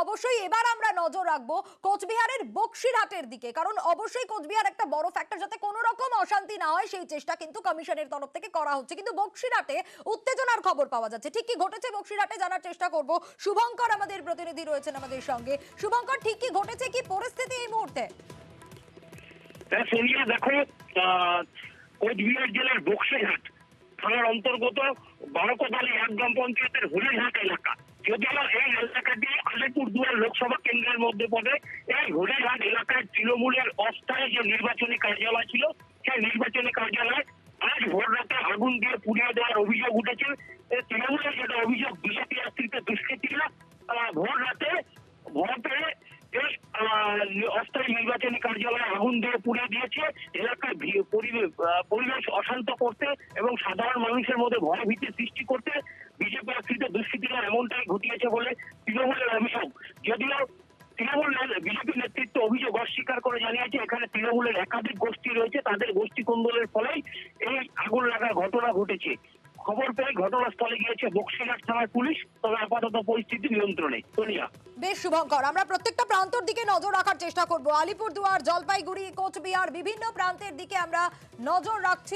অবশ্যই এবার আমরা নজর রাখবো কোচবিহারের বক্সিরহাটের দিকে, কারণ অবশ্যই কোচবিহার একটা বড় ফ্যাক্টর, যাতে কোনো রকম অশান্তি না হয় সেই চেষ্টা কিন্তু কমিশনের তরফ থেকে করা হচ্ছে। কিন্তু বক্সিরহাটে উত্তেজনার খবর পাওয়া যাচ্ছে। ঠিক কি ঘটেছে বক্সিরহাটে জানার চেষ্টা করব। শুভঙ্কর আমাদের প্রতিনিধি রয়েছেন আমাদের সঙ্গে। শুভঙ্কর, ঠিক কি ঘটেছে, কি পরিস্থিতি এই মুহূর্তে? সোনিয়া, দেখো, কোচবিহার জেলার বক্সিরহাট থানার অন্তর্গত বারোকোদালি এক গ্রাম পঞ্চায়েতের হরিরহাট এলাকা। যদিও এই এলাকাটি আলিপুরদুয়ার লোকসভা কেন্দ্রের মধ্যে পড়ে। এই হরিরহাট এলাকায় তৃণমূলের অস্থায়ী যে নির্বাচনী কার্যালয় ছিল, সেই নির্বাচনী কার্যালয় আজ ভোর রাতে আগুন দিয়ে পুড়িয়ে দেওয়ার অভিযোগ উঠেছে। তৃণমূলের যেটা অভিযোগ, বিজেপি আশ্রিত দুষ্কৃতীরা ভোর রাতে ভয় পেয়ে এই অস্থায়ী নির্বাচনী কার্যালয়ে আগুন দিয়ে পুড়িয়ে দিয়েছে। এলাকায় পরিবেশ অশান্ত করতে এবং সাধারণ মানুষের মধ্যে ভয় ভীতি সৃষ্টি করতে বিজেপি আশ্রিত দুষ্কৃতীরা এমনটাই ঘটিয়েছে বলে তৃণমূলের অভিযোগ। যদিও বিজেপি নেতৃত্ব অভিযোগ অস্বীকার করে জানিয়েছে এখানে তৃণমূলের একাধিক গোষ্ঠী রয়েছে, তাদের গোষ্ঠী কুন্দলের ফলেই এই আগুন লাগার ঘটনা ঘটেছে। খবর পেয়ে ঘটনাস্থলে গিয়েছে বক্সিরহাট থানার পুলিশ, তবে আপাতত পরিস্থিতি নিয়ন্ত্রণে। সোনিয়া, বেশ শুভঙ্কর, আমরা প্রত্যেকটা প্রান্তর দিকে নজর রাখার চেষ্টা করব। আলিপুরদুয়ার, জলপাইগুড়ি, কোচবিহার বিভিন্ন প্রান্তের দিকে আমরা নজর রাখছি।